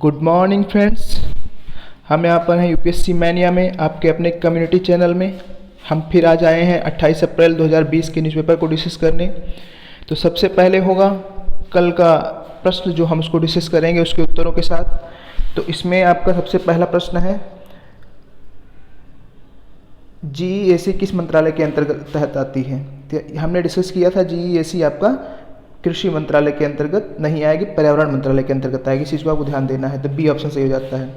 Good morning friends. हम यहाँ पर हैं यूपीएससी मैनिया में, आपके अपने कम्युनिटी चैनल में। हम फिर आज आए हैं 28 अप्रैल 2020 के न्यूज़पेपर को डिस्कस करने। तो सबसे पहले होगा कल का प्रश्न, जो हम उसको डिस्कस करेंगे उसके उत्तरों के साथ। तो इसमें आपका सबसे पहला प्रश्न है, जीईएसी किस मंत्रालय के अंतर्गत तहत आती है? तो हमने डिस्कस किया था जीईएसी आपका कृषि मंत्रालय के अंतर्गत नहीं आएगी, पर्यावरण मंत्रालय के अंतर्गत आएगी। इस चीज़ को आपको ध्यान देना है। तो बी ऑप्शन सही हो जाता है।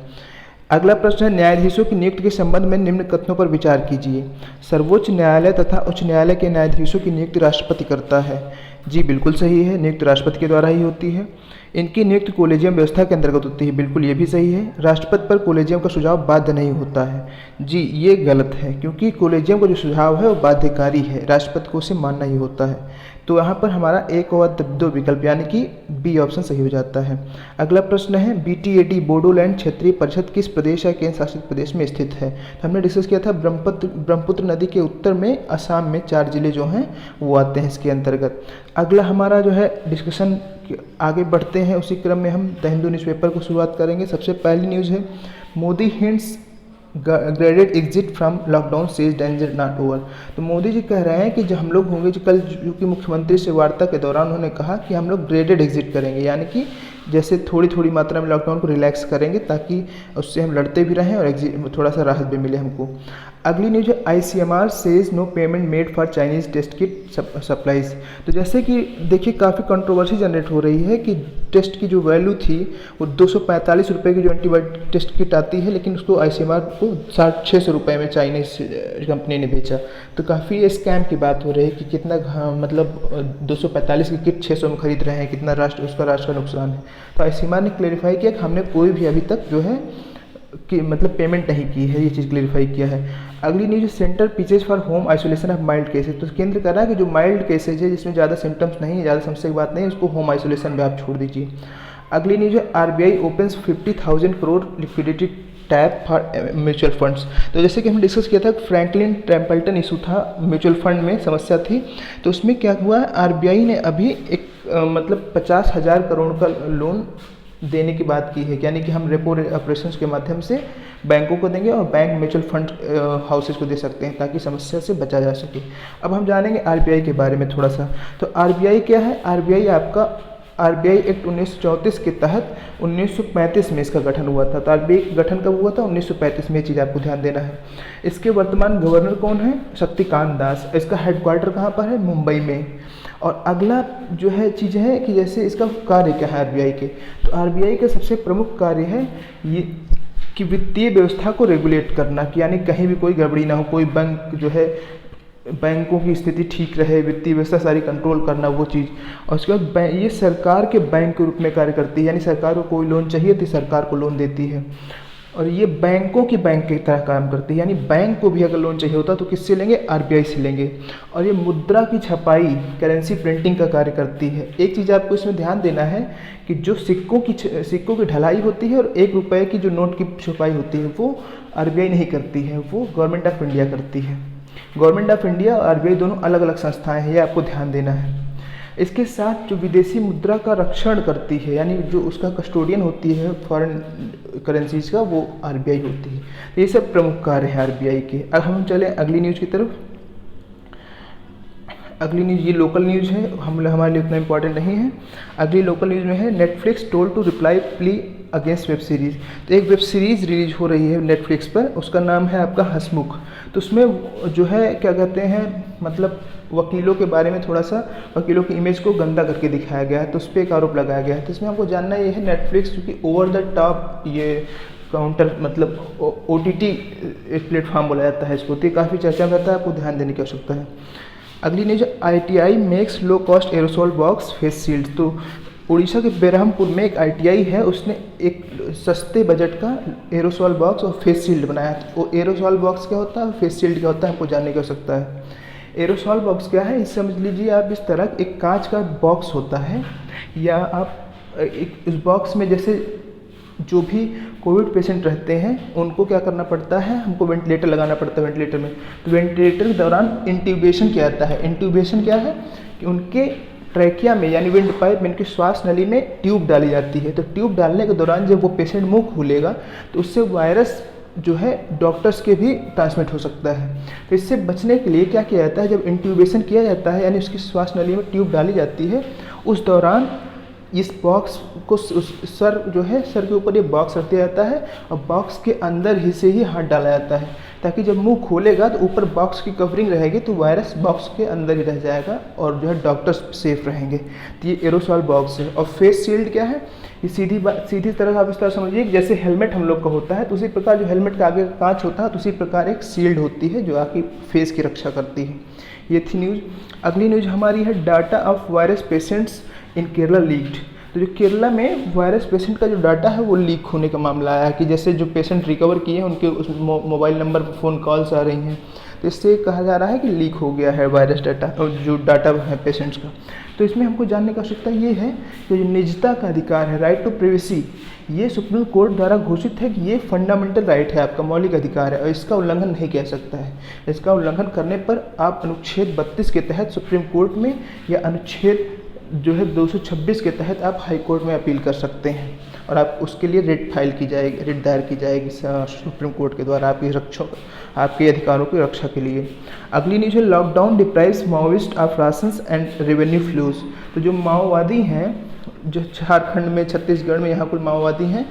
अगला प्रश्न है, न्यायाधीशों की नियुक्ति के संबंध में निम्न कथनों पर विचार कीजिए। सर्वोच्च न्यायालय तथा उच्च न्यायालय के न्यायाधीशों की नियुक्ति राष्ट्रपति करता है। जी बिल्कुल सही है, नियुक्ति राष्ट्रपति के द्वारा ही होती है। इनकी नियुक्ति कोलेजियम व्यवस्था के अंतर्गत होती है। बिल्कुल ये भी सही है। राष्ट्रपति पर कोलेजियम का सुझाव बाध्य नहीं होता है। जी ये गलत है, क्योंकि कोलेजियम का जो सुझाव है वो बाध्यकारी है, राष्ट्रपति को उसे मानना ही होता है। तो यहाँ पर हमारा एक और दो विकल्प यानी कि बी ऑप्शन सही हो जाता है। अगला प्रश्न है, बीटीएडी बोडोलैंड क्षेत्रीय परिषद किस प्रदेश या केंद्र शासित प्रदेश में स्थित है? तो हमने डिस्कस किया था ब्रह्मपुत्र नदी के उत्तर में असम में 4 जिले जो हैं वो आते हैं इसके अंतर्गत। अगला हमारा जो है डिस्कशन आगे बढ़ते हैं, उसी क्रम में हम द हिंदू न्यूज़पेपर को शुरुआत करेंगे। सबसे पहली न्यूज़ है, Modi hints graded exit from lockdown says danger not over. तो मोदी जी कह रहे हैं कि जो हम लोग होंगे, जो कल जो कि मुख्यमंत्री से वार्ता के दौरान उन्होंने कहा कि हम लोग ग्रेडेड एग्जिट करेंगे, यानी कि जैसे थोड़ी थोड़ी मात्रा में लॉकडाउन को रिलैक्स करेंगे ताकि उससे हम लड़ते भी रहें और थोड़ा सा राहत भी मिले हमको। अगली न्यूज है, ICMR says no payment made for Chinese test kit supplies. तो जैसे कि देखिए काफ़ी कंट्रोवर्सी जनरेट हो रही है कि टेस्ट की जो वैल्यू थी वो 245 रुपये की जो एंटीबायोटिक टेस्ट किट आती है, लेकिन उसको ICMR को 600 रुपये में चाइनीज़ कंपनी ने बेचा। तो काफ़ी स्कैम की बात हो रही है कि कितना मतलब 245 की किट 600 में खरीद रहे हैं, कितना राष्ट्र का नुकसान है। तो ICMR ने क्लेरिफाई किया कि हमने कोई भी अभी तक जो है कि मतलब पेमेंट नहीं की है, ये चीज़ क्लेरिफाई किया है। अगली news, centre pitches for home isolation of mild cases. तो केंद्र कह रहा है कि जो माइल्ड केसेज है जिसमें ज़्यादा सिम्टम्स नहीं है, ज़्यादा समस्या की बात नहीं है, उसको होम आइसोलेशन में आप छोड़ दीजिए। अगली न्यूज है, RBI opens 50,000 crore liquidity tap for mutual funds. तो जैसे कि हमने डिस्कस किया था, फ्रैंकलिन टेम्पल्टन इशू था, म्यूचुअल फंड में समस्या थी। तो उसमें क्या हुआ है, RBI ने अभी एक मतलब 50,000 करोड़ का लोन देने की बात की है, यानी कि हम रेपो ऑपरेशंस के माध्यम से बैंकों को देंगे और बैंक म्यूचुअल फंड हाउसेस को दे सकते हैं ताकि समस्या से बचा जा सके। अब हम जानेंगे RBI के बारे में थोड़ा सा। तो RBI क्या है? RBI आपका RBI एक्ट 1934 के तहत 1935 में इसका गठन हुआ था। तो RBI गठन कब हुआ था? 1935 में। ये चीज़ आपको ध्यान देना है। इसके वर्तमान गवर्नर कौन है? शक्तिकांत दास। इसका हेडक्वार्टर कहाँ पर है? मुंबई में। और अगला जो है चीज़ है कि जैसे इसका कार्य क्या है RBI के, तो RBI का सबसे प्रमुख कार्य है ये कि वित्तीय व्यवस्था को रेगुलेट करना, कि यानी कहीं भी कोई गड़बड़ी ना हो, कोई बैंक जो है बैंकों की स्थिति ठीक रहे, वित्तीय व्यवस्था सारी कंट्रोल करना, वो चीज़। और उसके बाद ये सरकार के बैंक के रूप में कार्य करती है, यानी सरकार को कोई लोन चाहिए तो सरकार को लोन देती है। और ये बैंकों की बैंक की तरह काम करती है, यानी बैंक को भी अगर लोन चाहिए होता तो किससे लेंगे? RBI से लेंगे। और ये मुद्रा की छपाई, करेंसी प्रिंटिंग का कार्य करती है। एक चीज़ आपको इसमें ध्यान देना है कि जो सिक्कों की ढलाई होती है और 1 रुपये की जो नोट की छपाई होती है वो RBI नहीं करती है, वो गवर्नमेंट ऑफ इंडिया करती है। गवर्नमेंट ऑफ इंडिया और RBI दोनों अलग अलग संस्थाएँ हैं, ये आपको ध्यान देना है। इसके साथ जो विदेशी मुद्रा का रक्षण करती है, यानी जो उसका कस्टोडियन होती है फॉरेन करेंसीज का, वो RBI होती है। तो ये सब प्रमुख कार्य हैं RBI के। अब हम चलें अगली न्यूज़ की तरफ। अगली न्यूज़ ये लोकल न्यूज़ है, हमारे लिए उतना इंपॉर्टेंट नहीं है। अगली लोकल न्यूज़ में है, Netflix told to reply plea against web series. तो एक वेब सीरीज़ रिलीज हो रही है नेटफ्लिक्स पर, उसका नाम है आपका हंसमुख। तो उसमें जो है क्या कहते हैं, मतलब वकीलों के बारे में थोड़ा सा वकीलों की इमेज को गंदा करके दिखाया गया है, तो उस पर एक आरोप लगाया गया है। तो इसमें हमको जानना ये है, नेटफ्लिक्स क्योंकि ओवर द टॉप ये काउंटर मतलब OTT प्लेटफॉर्म बोला जाता है इसको, तो ये काफ़ी चर्चा में रहता है, आपको ध्यान देने की आवश्यकता है। अगली news, ITI makes low cost aerosol box face shield. तो उड़ीसा के बेरहमपुर में एक ITI है, उसने एक सस्ते बजट का एरोसोल बॉक्स और फेस शील्ड बनाया है। वो एरोसोल बॉक्स क्या होता है, फेस शील्ड क्या होता है, हमको जानने की आवश्यकता है। एरोसोल बॉक्स क्या है, इस समझ लीजिए आप, इस तरह एक कांच का बॉक्स होता है, या आप इस बॉक्स में जैसे जो भी कोविड पेशेंट रहते हैं उनको क्या करना पड़ता है, हमको वेंटिलेटर लगाना पड़ता है वेंटिलेटर में। तो वेंटिलेटर के दौरान इंट्यूबेशन किया जाता है। इंट्यूबेशन क्या है कि उनके ट्रैकिया में यानी विंड पाइप में, इनकी श्वास नली में ट्यूब डाली जाती है। तो ट्यूब डालने के दौरान जब वो पेशेंट मुंह खोलेगा तो उससे वायरस जो है डॉक्टर्स के भी ट्रांसमिट हो सकता है। तो इससे बचने के लिए क्या किया जाता है, जब इंट्यूबेशन किया जाता है यानी उसकी श्वास नली में ट्यूब डाली जाती है, उस दौरान इस बॉक्स को सर जो है सर के ऊपर ये बॉक्स रख दिया जाता है और बॉक्स के अंदर ही से ही हाथ डाला जाता है, ताकि जब मुंह खोलेगा तो ऊपर बॉक्स की कवरिंग रहेगी तो वायरस बॉक्स के अंदर ही रह जाएगा और जो है डॉक्टर्स सेफ रहेंगे। तो ये एरोसॉल बॉक्स है। और फेस शील्ड क्या है, ये सीधी तरह आप इस तरह समझिए जैसे हेलमेट हम लोग का होता है, तो उसी प्रकार जो हेलमेट का आगे कांच होता है तो उसी प्रकार एक शील्ड होती है जो आपकी फेस की रक्षा करती है। ये थी न्यूज़। अगली न्यूज़ हमारी है data of virus patients in Kerala leaked. तो जो केरला में वायरस पेशेंट का जो डाटा है वो लीक होने का मामला आया कि जैसे जो पेशेंट रिकवर किए हैं उनके उस मोबाइल नंबर पर फ़ोन कॉल्स आ रही हैं, तो इससे कहा जा रहा है कि लीक हो गया है वायरस डाटा, जो डाटा है पेशेंट्स का। तो इसमें हमको जानने की आवश्यकता ये है कि जो निजता का अधिकार है, राइट टू प्राइवेसी, ये सुप्रीम कोर्ट द्वारा घोषित है कि ये फंडामेंटल राइट है, आपका मौलिक अधिकार है और इसका उल्लंघन नहीं किया सकता है। इसका उल्लंघन करने पर आप अनुच्छेद 32 के तहत सुप्रीम कोर्ट में या अनुच्छेद जो है 226 के तहत आप हाई कोर्ट में अपील कर सकते हैं और आप उसके लिए रिट फाइल की जाएगी, रिट दायर की जाएगी सुप्रीम कोर्ट के द्वारा आपकी रक्षा, आपके अधिकारों की रक्षा के लिए। अगली न्यूज़ है lockdown deprives Maoist of rations and revenue flows. तो जो माओवादी हैं, जो झारखंड में, छत्तीसगढ़ में यहाँ कुछ माओवादी हैं,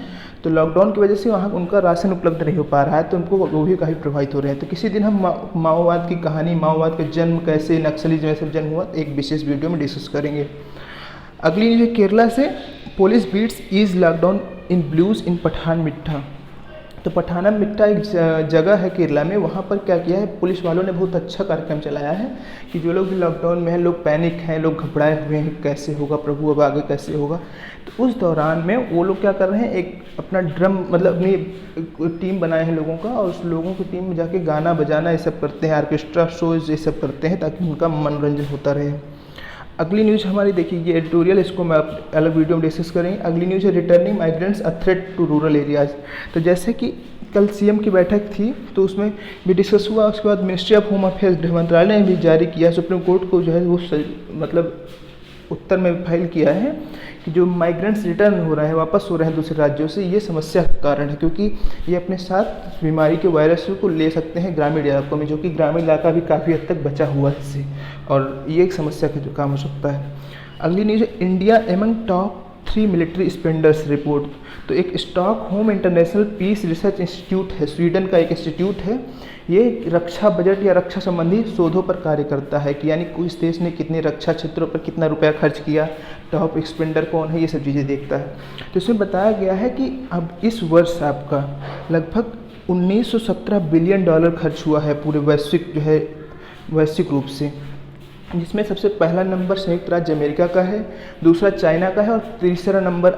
तो लॉकडाउन की वजह से वहाँ उनका राशन उपलब्ध नहीं हो पा रहा है, तो उनको वो भी काफ़ी प्रभावित हो रहे हैं। तो किसी दिन हम माओवाद की कहानी, माओवाद का जन्म कैसे, नक्सलिज्म में सब जन्म हुआ, एक विशेष वीडियो में डिस्कस करेंगे। अगली न्यूज़ है केरला से police beats ease lockdown in blues in Pathanamthitta. तो पठानमथिट्टा एक जगह है केरला में, वहाँ पर क्या किया है पुलिस वालों ने बहुत अच्छा कार्यक्रम चलाया है कि जो लोग भी लॉकडाउन में हैं, लोग पैनिक हैं, लोग घबराए हुए हैं कैसे होगा प्रभु, अब आगे कैसे होगा। तो उस दौरान में वो लोग क्या कर रहे हैं, एक अपना ड्रम मतलब अपनी टीम बनाए हैं लोगों का, और उस लोगों की टीम में जाके गाना बजाना ये सब करते हैं, ऑर्केस्ट्रा शोज ये सब करते हैं ताकि उनका मनोरंजन होता रहे। अगली न्यूज़ हमारी देखिए, ये एडिटोरियल, इसको मैं अलग वीडियो में डिस्कस करेंगे। अगली न्यूज़ है returning migrants a threat to rural areas. तो जैसे कि कल सीएम की बैठक थी तो उसमें भी डिस्कस हुआ, उसके बाद मिनिस्ट्री ऑफ होम अफेयर्स गृह मंत्रालय ने भी जारी किया, सुप्रीम कोर्ट को जो है वो मतलब उत्तर में फाइल किया है कि जो माइग्रेंट्स रिटर्न हो रहे हैं, वापस हो रहे हैं दूसरे राज्यों से, ये समस्या का कारण है क्योंकि ये अपने साथ बीमारी के वायरस को ले सकते हैं ग्रामीण इलाकों में, जो कि ग्रामीण इलाका भी काफ़ी हद तक बचा हुआ है इससे, और ये एक समस्या का जो काम हो सकता है। अगली न्यूज़ है India among top 3 military spenders report. तो एक Stockholm international peace research institute है, स्वीडन का एक इंस्टीट्यूट है, ये रक्षा बजट या रक्षा संबंधी शोधों पर कार्य करता है कि यानी किस देश ने कितने रक्षा क्षेत्रों पर कितना रुपया खर्च किया, टॉप एक्सपेंडर कौन है, ये सब चीज़ें देखता है। तो इसमें बताया गया है कि अब इस वर्ष आपका लगभग 1917 बिलियन डॉलर खर्च हुआ है पूरे वैश्विक जो है वैश्विक रूप से, जिसमें सबसे पहला नंबर संयुक्त राज्य अमेरिका का है, दूसरा चाइना का है और तीसरा नंबर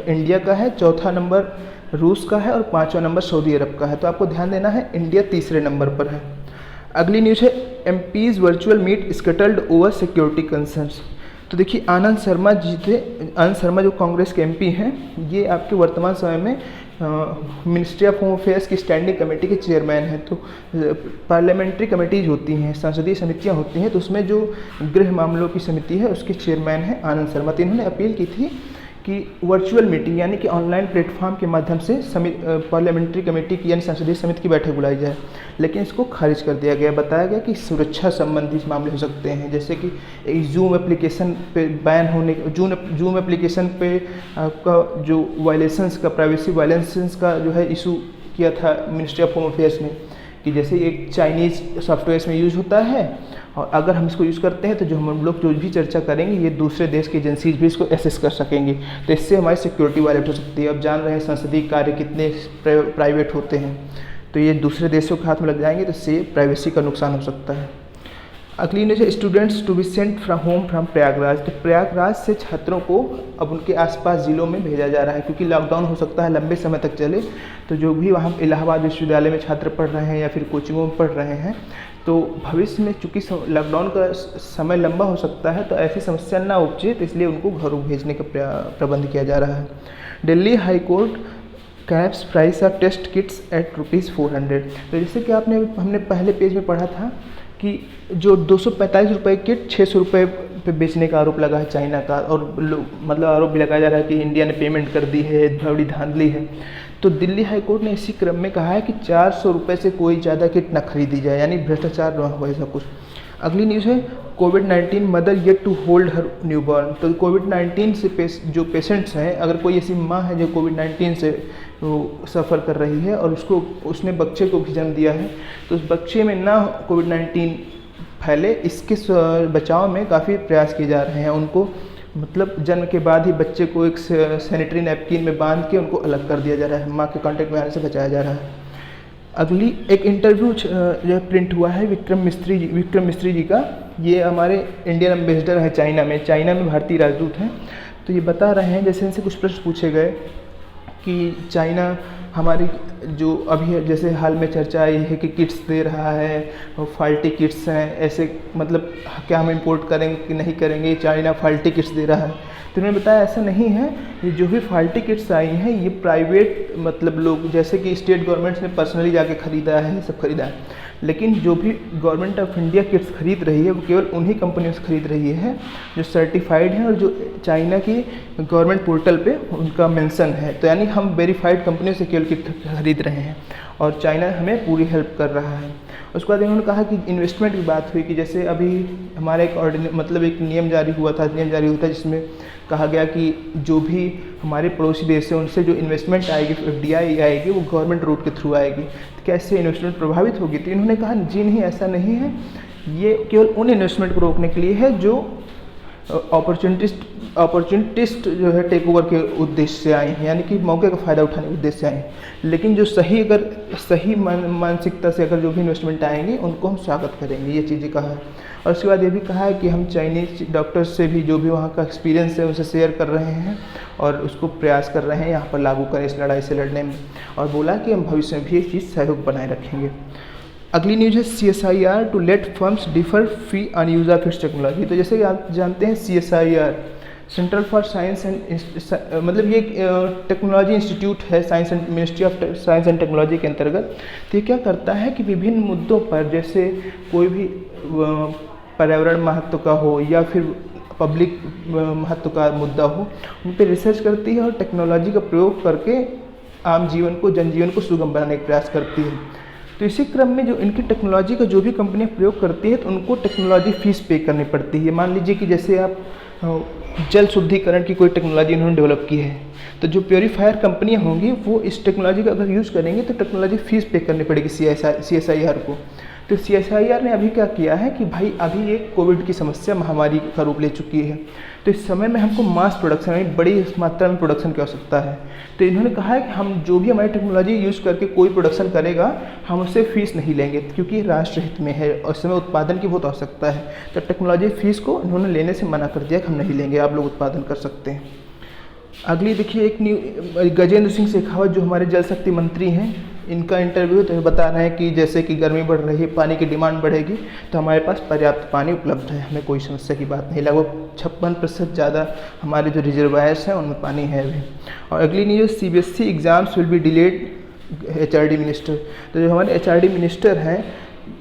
इंडिया का है, चौथा नंबर रूस का है और पांचवा नंबर सऊदी अरब का है। तो आपको ध्यान देना है इंडिया तीसरे नंबर पर है। अगली न्यूज़ है MPs virtual meet scuttled over security concerns. तो देखिए आनंद शर्मा जी थे, आनंद शर्मा जो कांग्रेस के एमपी हैं, ये आपके वर्तमान समय में मिनिस्ट्री ऑफ होम अफेयर्स की स्टैंडिंग कमेटी के चेयरमैन हैं। तो पार्लियामेंट्री कमेटीज होती हैं, संसदीय समितियां होती हैं, तो उसमें जो गृह मामलों की समिति है उसके चेयरमैन हैं आनंद शर्मा। तो इन्होंने अपील की थी कि वर्चुअल मीटिंग यानी कि ऑनलाइन प्लेटफॉर्म के माध्यम से पार्लियामेंट्री कमेटी की यानी संसदीय समिति की बैठक बुलाई जाए, लेकिन इसको खारिज कर दिया गया। बताया गया कि सुरक्षा संबंधी मामले हो सकते हैं, जैसे कि एक जूम एप्लीकेशन पे बैन होने, जूम एप्लीकेशन पे आपका जो वायलेशंस का, प्राइवेसी वायलेशंस का जो है इशू किया था मिनिस्ट्री ऑफ होम अफेयर्स में, कि जैसे एक चाइनीज़ सॉफ्टवेयर में यूज़ होता है और अगर हम इसको यूज़ करते हैं तो जो हम लोग जो भी चर्चा करेंगे ये दूसरे देश की एजेंसीज भी इसको एसेस कर सकेंगे, तो इससे हमारी सिक्योरिटी वायलेट हो सकती है। अब जान रहे हैं संसदीय कार्य कितने प्राइवेट होते हैं, तो ये दूसरे देशों के हाथ में लग जाएंगे तो इससे प्राइवेसी का नुकसान हो सकता है। अगली न्यूज़ है students to be sent from home from Prayagraj. तो प्रयागराज से छात्रों को अब उनके आसपास ज़िलों में भेजा जा रहा है क्योंकि लॉकडाउन हो सकता है लंबे समय तक चले, तो जो भी वहाँ इलाहाबाद विश्वविद्यालय में छात्र पढ़ रहे हैं या फिर कोचिंगों में पढ़ रहे हैं, तो भविष्य में चूँकि लॉकडाउन का समय लंबा हो सकता है तो ऐसी समस्या ना उपजे, तो इसलिए उनको घरों भेजने का प्रबंध किया जा रहा है। Delhi high court caps price of test kits at ₹400। तो जैसे कि हमने पहले पेज में पढ़ा था कि जो 245 रुपये किट 600 रुपये पे बेचने का आरोप लगा है चाइना का, और मतलब आरोप भी लगाया जा रहा है कि इंडिया ने पेमेंट कर दी है, बड़ी धांधली है। तो दिल्ली हाई कोर्ट ने इसी क्रम में कहा है कि 400 रुपये से कोई ज़्यादा किट न खरीदी जाए, यानी भ्रष्टाचार न हो ऐसा कुछ। अगली न्यूज़ है कोविड-19 mother yet to hold her newborn. तो कोविड-19 से जो पेशेंट्स हैं, अगर कोई ऐसी माँ है जो कोविड-19 से सफ़र कर रही है और उसने बच्चे को भी जन्म दिया है, तो उस बच्चे में ना कोविड-19 फैले, इसके बचाव में काफ़ी प्रयास किए जा रहे हैं। उनको मतलब जन्म के बाद ही बच्चे को एक सैनिटरी नैपकिन में बांध के उनको अलग कर दिया जा रहा है, माँ के कांटेक्ट में आने से बचाया जा रहा है। अगली एक इंटरव्यू जो प्रिंट हुआ है विक्रम मिस्त्री जी का। ये हमारे इंडियन एम्बेसडर हैं चाइना में भारतीय राजदूत हैं। तो ये बता रहे हैं, जैसे इनसे कुछ प्रश्न पूछे गए कि चाइना हमारी जो अभी जैसे हाल में चर्चा आई है कि किट्स दे रहा है, फाल्टी किट्स हैं, ऐसे मतलब क्या हम इंपोर्ट करेंगे कि नहीं करेंगे, चाइना फाल्टी किट्स दे रहा है। तो उन्होंने बताया ऐसा नहीं है, ये जो भी फाल्टी किट्स आई हैं ये प्राइवेट मतलब लोग, जैसे कि स्टेट गवर्नमेंट्स ने पर्सनली जाके ख़रीदा है, सब खरीदा है, लेकिन जो भी गवर्नमेंट ऑफ इंडिया किट्स खरीद रही है वो केवल उन्हीं कंपनियों से खरीद रही है जो सर्टिफाइड हैं और जो चाइना की गवर्नमेंट पोर्टल पे उनका मेंशन है। तो यानी हम वेरीफाइड कंपनियों से केवल किट खरीद रहे हैं और चाइना हमें पूरी हेल्प कर रहा है। उसके बाद इन्होंने कहा कि इन्वेस्टमेंट की बात हुई कि जैसे अभी हमारा एक नियम जारी हुआ था जिसमें कहा गया कि जो भी हमारे पड़ोसी देश हैं उनसे जो इन्वेस्टमेंट आएगी, FDI आएगी, वो गवर्नमेंट रूट के थ्रू आएगी। तो कैसे इन्वेस्टमेंट प्रभावित होगी? तो इन्होंने कहा जी नहीं, ऐसा नहीं है, ये केवल उन इन्वेस्टमेंट को रोकने के लिए है जो अपॉर्चुनिटिस्ट जो है टेक ओवर के उद्देश्य से आए हैं, यानी कि मौके का फ़ायदा उठाने के उद्देश्य से आए हैं। लेकिन जो सही मानसिकता से अगर जो भी इन्वेस्टमेंट आएंगे उनको हम स्वागत करेंगे, ये चीज़ें कहा है। और उसके बाद ये भी कहा है कि हम चाइनीज़ डॉक्टर्स से भी जो भी वहाँ का एक्सपीरियंस है उनसे शेयर कर रहे हैं और उसको प्रयास कर रहे हैं यहाँ पर लागू करें इस लड़ाई से लड़ने में, और बोला कि हम भविष्य में भी ये चीज़ सहयोग बनाए रखेंगे। अगली न्यूज़ है CSIR to let firms defer fee on use of its technology. तो जैसे कि आप जानते हैं CSIR central for science and मतलब ये टेक्नोलॉजी इंस्टीट्यूट है science and ministry of science and technology के अंतर्गत। तो ये क्या करता है कि विभिन्न मुद्दों पर, जैसे कोई भी पर्यावरण महत्व का हो या फिर पब्लिक महत्व का मुद्दा हो, उन पर रिसर्च करती है और टेक्नोलॉजी का प्रयोग करके आम जीवन को, जनजीवन को सुगम बनाने का प्रयास करती है। तो इसी क्रम में जो इनकी टेक्नोलॉजी का जो भी कंपनियां प्रयोग करती है तो उनको टेक्नोलॉजी फ़ीस पे करनी पड़ती है। मान लीजिए कि जैसे आप जल शुद्धिकरण की कोई टेक्नोलॉजी इन्होंने डेवलप की है, तो जो प्योरीफायर कंपनियां होंगी वो इस टेक्नोलॉजी का अगर यूज़ करेंगे तो टेक्नोलॉजी फ़ीस पे करनी पड़ेगी CSIR को। तो CSIR ने अभी क्या किया है कि भाई अभी ये कोविड की समस्या महामारी का रूप ले चुकी है, तो इस समय में हमको मास प्रोडक्शन यानी बड़ी मात्रा में प्रोडक्शन की आवश्यकता है। तो इन्होंने कहा है कि हम जो भी हमारी टेक्नोलॉजी यूज़ करके कोई प्रोडक्शन करेगा हम उससे फ़ीस नहीं लेंगे, क्योंकि राष्ट्र हित में है और इस समय उत्पादन की बहुत आवश्यकता है। तो टेक्नोलॉजी फ़ीस को इन्होंने लेने से मना कर दिया कि हम नहीं लेंगे, आप लोग उत्पादन कर सकते हैं। अगली देखिए एक गजेंद्र सिंह शेखावत जो हमारे जल शक्ति मंत्री हैं, इनका इंटरव्यू तो बता रहे हैं कि जैसे कि गर्मी बढ़ रही है, पानी की डिमांड बढ़ेगी, तो हमारे पास पर्याप्त पानी उपलब्ध है, हमें कोई समस्या की बात नहीं। लगभग 56% ज़्यादा हमारे जो रिजर्वायर्स हैं उनमें पानी है अभी। और अगली news CBSE exams will be delayed HRD minister. तो जो हमारे HRD मिनिस्टर हैं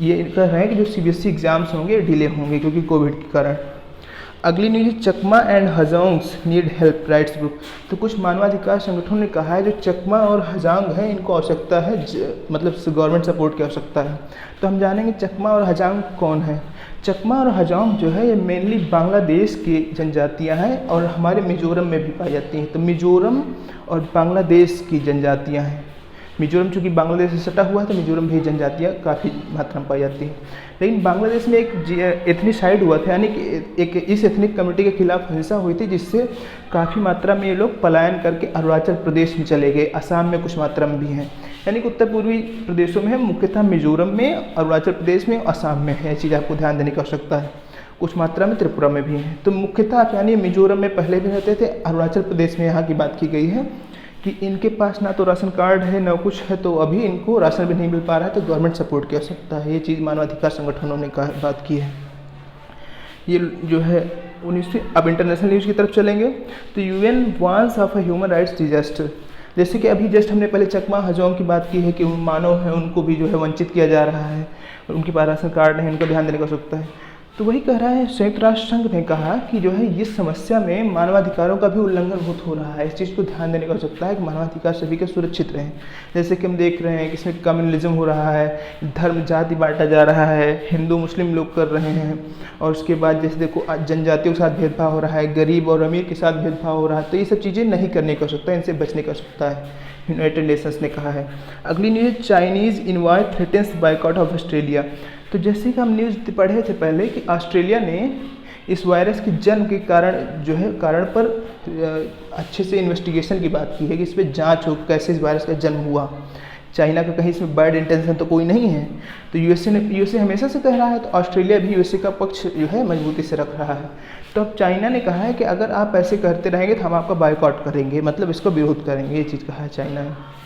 ये कह रहे हैं कि जो CBSE एग्ज़ाम्स होंगे डिले होंगे क्योंकि कोविड के कारण। अगली news Chakma and Hajongs need help rights group. तो कुछ मानवाधिकार संगठनों ने कहा है जो चकमा और हजांग हैं इनको आवश्यकता है मतलब गवर्नमेंट सपोर्ट की आवश्यकता है। तो हम जानेंगे चकमा और हजांग कौन है। चकमा और हजांग जो है ये मेनली बांग्लादेश की जनजातियां हैं और हमारे मिजोरम में भी पाई जाती हैं। तो मिजोरम और बांग्लादेश की जनजातियाँ हैं। मिजोरम चूँकि बांग्लादेश से सटा हुआ है तो मिजोरम भी जनजातियाँ काफ़ी मात्रा में पाई जाती हैं। लेकिन बांग्लादेश में एक एथनिसाइड हुआ था, यानी कि एक इस एथनिक कम्युनिटी के खिलाफ हिंसा हुई थी जिससे काफ़ी मात्रा में ये लोग पलायन करके अरुणाचल प्रदेश में चले गए। असम में कुछ मात्रा में भी हैं, यानी कि उत्तर पूर्वी प्रदेशों में है, मुख्यतः मिजोरम में, अरुणाचल प्रदेश में, असम में है। ये चीज़ आपको ध्यान देने की आवश्यकता है। कुछ मात्रा में त्रिपुरा में भी हैं। तो मुख्यतः आप यानी मिजोरम में पहले भी रहते थे, अरुणाचल प्रदेश में यहाँ की बात की गई है कि इनके पास ना तो राशन कार्ड है ना कुछ है, तो अभी इनको राशन भी नहीं मिल पा रहा है, तो गवर्नमेंट सपोर्ट की आवश्यकता है। ये चीज़ मानवाधिकार संगठनों ने बात की है। ये जो है 19 अब इंटरनेशनल न्यूज़ की तरफ चलेंगे। तो UN warns of a human rights disaster. जैसे कि अभी जस्ट हमने पहले चकमा हजांग की बात की है कि मानव है उनको भी जो है वंचित किया जा रहा है, उनके पास राशन कार्ड है, उनको ध्यान देने की आवश्यकता है। तो वही कह रहा है, संयुक्त राष्ट्र संघ ने कहा कि जो है इस समस्या में मानवाधिकारों का भी उल्लंघन बहुत हो रहा है। इस चीज़ को ध्यान देने की आवश्यकता है कि मानवाधिकार सभी के सुरक्षित रहें। जैसे कि हम देख रहे हैं कि इसमें कम्युनलिज्म हो रहा है, धर्म जाति बांटा जा रहा है, हिंदू मुस्लिम लोग कर रहे हैं, और उसके बाद जैसे देखो जनजातियों के साथ भेदभाव हो रहा है, गरीब और अमीर के साथ भेदभाव हो रहा है। तो ये सब चीज़ें नहीं करने की आवश्यकता है, इनसे बचने की आवश्यकता है, यूनाइटेड नेशंस ने कहा है। अगली news, Chinese envoy threatens boycott of Australia. तो जैसे कि हम न्यूज़ पढ़े थे पहले कि ऑस्ट्रेलिया ने इस वायरस के जन्म के कारण पर अच्छे से इन्वेस्टिगेशन की बात की है कि इस पर जांच हो कैसे इस वायरस का जन्म हुआ। चाइना का कहीं इसमें बैड इंटेंशन तो कोई नहीं है। तो यूएसए हमेशा से कह रहा है, तो ऑस्ट्रेलिया भी यूएसए का पक्ष जो है मजबूती से रख रहा है। तो अब चाइना ने कहा है कि अगर आप ऐसे करते रहेंगे तो हम आपका बायकॉट करेंगे, मतलब इसको विरोध करेंगे, ये चीज़ कहा है चाइना ने।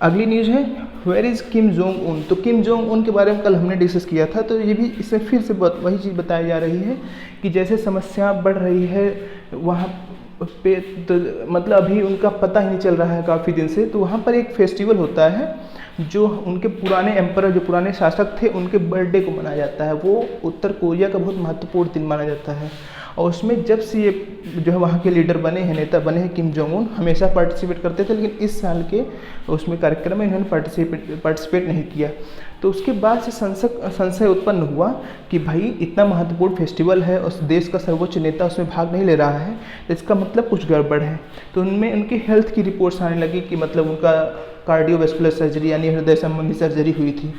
अगली न्यूज़ है, where is Kim Jong Un. तो किम जोंग उन के बारे में कल हमने डिस्कस किया था, तो ये भी इसमें फिर से वही चीज़ बताई जा रही है कि जैसे समस्या बढ़ रही है वहाँ पे, तो मतलब अभी उनका पता ही नहीं चल रहा है काफ़ी दिन से। तो वहाँ पर एक फेस्टिवल होता है जो उनके पुराने एम्परर, जो पुराने शासक थे, उनके बर्थडे को मनाया जाता है। वो उत्तर कोरिया का बहुत महत्वपूर्ण दिन माना जाता है, और उसमें जब से ये जो है वहाँ के लीडर बने हैं, नेता बने हैं, किम जोंग उन हमेशा पार्टिसिपेट करते थे, लेकिन इस साल के उसमें कार्यक्रम में इन्होंने पार्टिसिपेट नहीं किया। तो उसके बाद से संशय उत्पन्न हुआ कि भाई इतना महत्वपूर्ण फेस्टिवल है, उस देश का सर्वोच्च नेता उसमें भाग नहीं ले रहा है, तो इसका मतलब कुछ गड़बड़ है। तो उनमें उनकी हेल्थ की रिपोर्ट्स आने लगी कि मतलब उनका कार्डियोवैस्कुलर सर्जरी यानी हृदय संबंधी सर्जरी हुई थी,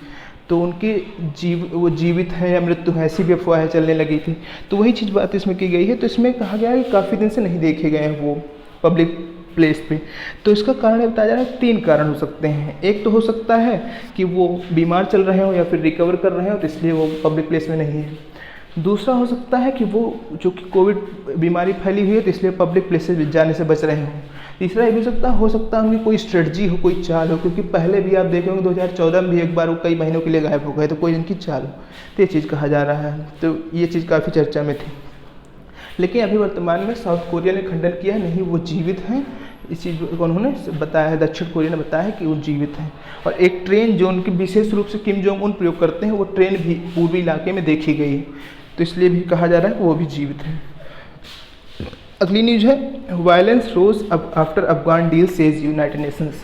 तो उनकी वो जीवित है या मृत्यु है, ऐसी भी अफवाहें चलने लगी थी। तो वही चीज़ बात इसमें की गई है। तो इसमें कहा गया है कि काफ़ी दिन से नहीं देखे गए हैं वो पब्लिक प्लेस पे। तो इसका कारण बताया जा रहा है, 3 कारण हो सकते हैं। एक तो हो सकता है कि वो बीमार चल रहे हो या फिर रिकवर कर रहे हो, तो इसलिए वो पब्लिक प्लेस में नहीं है। दूसरा हो सकता है कि वो जो कि कोविड बीमारी फैली हुई है, तो इसलिए पब्लिक प्लेसेस जाने से बच रहे हों। तीसरा ये भी हो सकता है उनकी कोई स्ट्रेटजी हो, कोई चाल हो, क्योंकि पहले भी आप देखे होंगे 2014 में भी एक बार वो कई महीनों के लिए गायब हो गए, तो कोई इनकी चाल हो, तो ये चीज़ कहा जा रहा है। तो ये चीज़ काफ़ी चर्चा में थी, लेकिन अभी वर्तमान में साउथ कोरिया ने खंडन किया है, नहीं वो जीवित हैं। इस चीज़ को उन्होंने बताया है, दक्षिण कोरिया ने बताया है कि वो जीवित हैं। और एक ट्रेन जो उनकी विशेष रूप से किम जोंग उन प्रयोग करते हैं, वो ट्रेन भी पूर्वी इलाके में देखी गई, तो इसलिए भी कहा जा रहा है कि वो भी जीवित हैं। अगली न्यूज़ है, violence rose after Afghan deal says United Nations.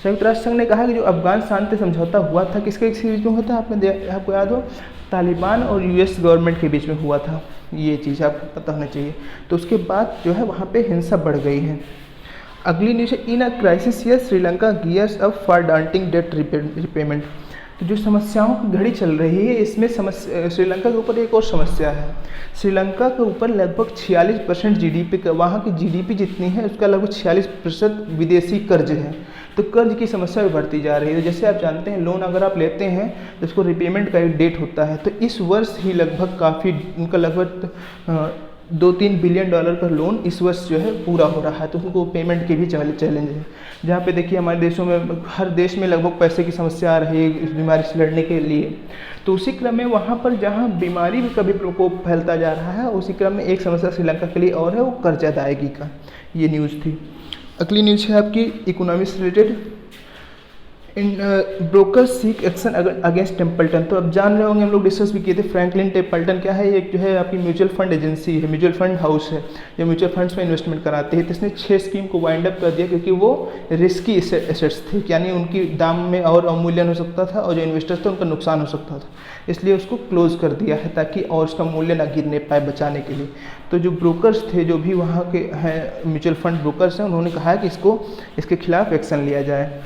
संयुक्त राष्ट्र संघ ने कहा कि जो अफगान शांति समझौता हुआ था, किसके बीच में हुआ था, आपको याद हो, तालिबान और यूएस गवर्नमेंट के बीच में हुआ था। ये चीज़ आपको पता होना चाहिए। तो उसके बाद जो है वहाँ पे हिंसा बढ़ गई है। अगली न्यूज़ है, in a crisis year Sri Lanka gears up for daunting debt repayment. तो जो समस्याओं की घड़ी चल रही है, इसमें श्रीलंका के ऊपर एक और समस्या है। श्रीलंका के ऊपर लगभग 46% जीडीपी का, वहाँ की जीडीपी जितनी है उसका लगभग 46% विदेशी कर्ज है। तो कर्ज की समस्या भी बढ़ती जा रही है। जैसे आप जानते हैं, लोन अगर आप लेते हैं तो उसको रिपेमेंट का एक डेट होता है। तो इस वर्ष ही लगभग उनका लगभग $2-3 बिलियन का लोन इस वर्ष जो है पूरा हो रहा है। तो उनको पेमेंट के भी चैलेंज है, जहाँ पे देखिए हमारे देशों में, हर देश में लगभग पैसे की समस्या आ रही है इस बीमारी से लड़ने के लिए। तो उसी क्रम में वहाँ पर जहाँ बीमारी भी कभी प्रकोप फैलता जा रहा है, उसी क्रम में एक समस्या श्रीलंका के लिए और है, वो कर्ज अदायगी का। ये न्यूज़ थी। अगली न्यूज़ है आपकी इकोनॉमी से related, in broker seek action against Templeton. तो अब जान रहे होंगे, हम लोग डिस्कस भी किए थे, फ्रैंकलिन टेम्पल्टन क्या है, एक जो है आपकी म्यूचुअल फंड एजेंसी है, म्यूचुअल फंड हाउस है, जो म्यूचुअल फंड्स में इन्वेस्टमेंट कराती है। तो इसने 6 स्कीम को वाइंड अप कर दिया, क्योंकि वो रिस्की एसेट्स थे, यानी उनकी दाम में और अवमूल्यन हो सकता था, और जो इन्वेस्टर्स थे उनका नुकसान हो सकता था, इसलिए उसको क्लोज कर दिया है, ताकि और उसका मूल्य ना गिरने पाए, बचाने के लिए। तो जो ब्रोकर्स थे, जो भी वहाँ के हैं म्यूचुअल फंड ब्रोकर्स हैं, उन्होंने कहा है कि इसके खिलाफ एक्शन लिया जाए।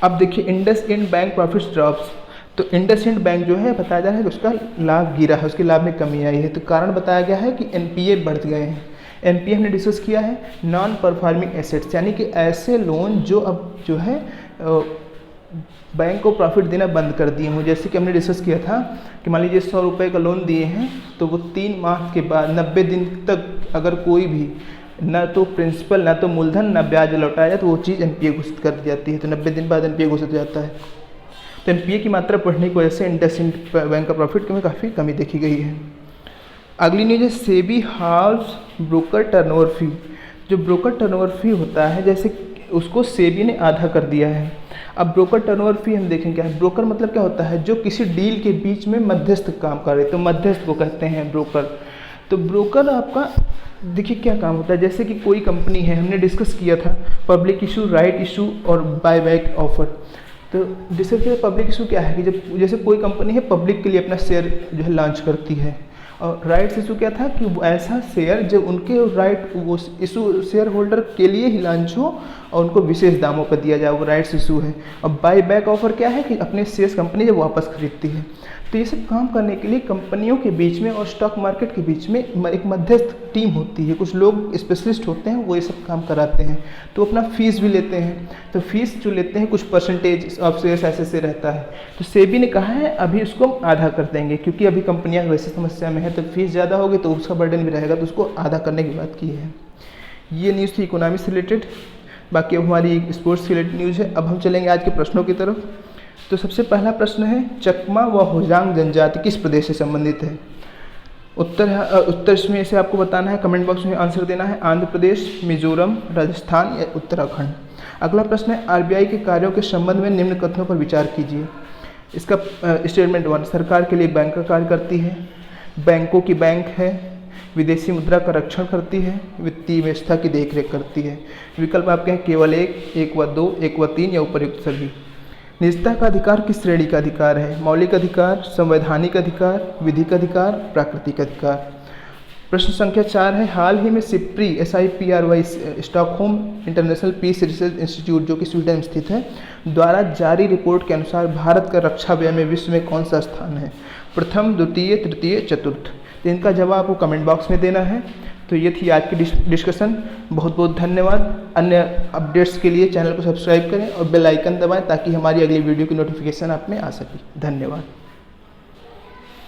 अब देखिए, इंडसइंड बैंक प्रॉफिट्स ड्रॉप्स। तो इंडसइंड बैंक जो है, बताया जा रहा है कि उसका लाभ गिरा है, उसके लाभ में कमी आई है। तो कारण बताया गया है कि एनपीए बढ़ गए हैं। एनपीए हमने डिस्कस किया है, नॉन परफॉर्मिंग एसेट्स, यानी कि ऐसे लोन जो अब जो है बैंक को प्रॉफिट देना बंद कर दिए हैं। जैसे कि हमने डिस्कस किया था कि मान लीजिए 100 रुपये का लोन दिए हैं, तो वो 3 माह के बाद 90 दिन तक अगर कोई भी ना तो प्रिंसिपल, ना तो मूलधन, ना ब्याज लौटाया जाए, तो वो चीज़ एनपीए घोषित कर दी जाती है। तो 90 दिन बाद एनपीए घोषित हो जाता है। तो एनपीए की मात्रा बढ़ने की वजह से इंडसइंड बैंक का प्रॉफिट में काफ़ी कमी देखी गई है। अगली न्यूज़ है, सेबी हाल्व्स ब्रोकर टर्नओवर फी। जो ब्रोकर टर्नओवर फी होता है, जैसे उसको सेबी ने आधा कर दिया है। अब ब्रोकर टर्नओवर फी हम देखें क्या है। ब्रोकर मतलब क्या होता है, जो किसी डील के बीच में मध्यस्थ काम करे, तो मध्यस्थ को कहते हैं ब्रोकर। तो ब्रोकर आपका देखिए क्या काम होता है, जैसे कि कोई कंपनी है, हमने डिस्कस किया था पब्लिक इशू, राइट इशू और बाय बैक ऑफर। तो डिस्कस किया पब्लिक इशू क्या है कि जब जैसे कोई कंपनी है पब्लिक के लिए अपना शेयर जो है लॉन्च करती है, और राइट्स इशू क्या था कि वो ऐसा शेयर जो उनके राइट वो इशू शेयर होल्डर के लिए ही लॉन्च हो और उनको विशेष दामों पर दिया जाए, वो राइट्स इशू है। और बाय बैक ऑफर क्या है कि अपने शेयर्स कंपनी जब वापस खरीदती है। तो ये सब काम करने के लिए कंपनियों के बीच में और स्टॉक मार्केट के बीच में एक मध्यस्थ टीम होती है, कुछ लोग स्पेशलिस्ट होते हैं, वो ये सब काम कराते हैं। तो अपना फीस भी लेते हैं, तो फीस जो लेते हैं कुछ परसेंटेज ऑफ शेयर्स ऐसे से रहता है। तो सेबी ने कहा है अभी उसको हम आधा कर देंगे, क्योंकि अभी कंपनियां वैसे समस्या में है, तो फीस ज़्यादा होगी तो उसका बर्डन भी रहेगा, तो उसको आधा करने की बात की है। ये न्यूज़ थी इकोनॉमी से रिलेटेड। बाकी अब हमारी स्पोर्ट्स से रिलेटेड न्यूज़ है। अब हम चलेंगे आज के प्रश्नों की तरफ। तो सबसे पहला प्रश्न है, चकमा व होजांग जनजाति किस प्रदेश से संबंधित है? उत्तर इसमें से आपको बताना है, कमेंट बॉक्स में आंसर देना है। आंध्र प्रदेश, मिजोरम, राजस्थान या उत्तराखंड। अगला प्रश्न है, आरबीआई के कार्यों के संबंध में निम्न कथनों पर विचार कीजिए। इसका स्टेटमेंट 1, सरकार के लिए बैंक का कार्य करती है, बैंकों की बैंक है, विदेशी मुद्रा का रक्षण करती है, वित्तीय व्यवस्था की देखरेख करती है। विकल्प आपके हैं केवल 1 व 2, 1 व 3 या उपर्युक्त सभी। निजता का अधिकार किस श्रेणी का अधिकार है? मौलिक अधिकार, संवैधानिक अधिकार, विधिक अधिकार, प्राकृतिक अधिकार। प्रश्न संख्या 4 है, हाल ही में SIPRI SIPRY Stockholm international peace research institute जो कि स्वीडन में स्थित है द्वारा जारी रिपोर्ट के अनुसार भारत का रक्षा व्यय में विश्व में कौन सा स्थान है? प्रथम, द्वितीय, तृतीय, चतुर्थ। तो इनका जवाब आपको कमेंट बॉक्स में देना है। तो ये थी आज की डिस्कशन। बहुत बहुत धन्यवाद। अन्य अपडेट्स के लिए चैनल को सब्सक्राइब करें और बेल आइकन दबाएं ताकि हमारी अगली वीडियो की नोटिफिकेशन आप में आ सके। धन्यवाद।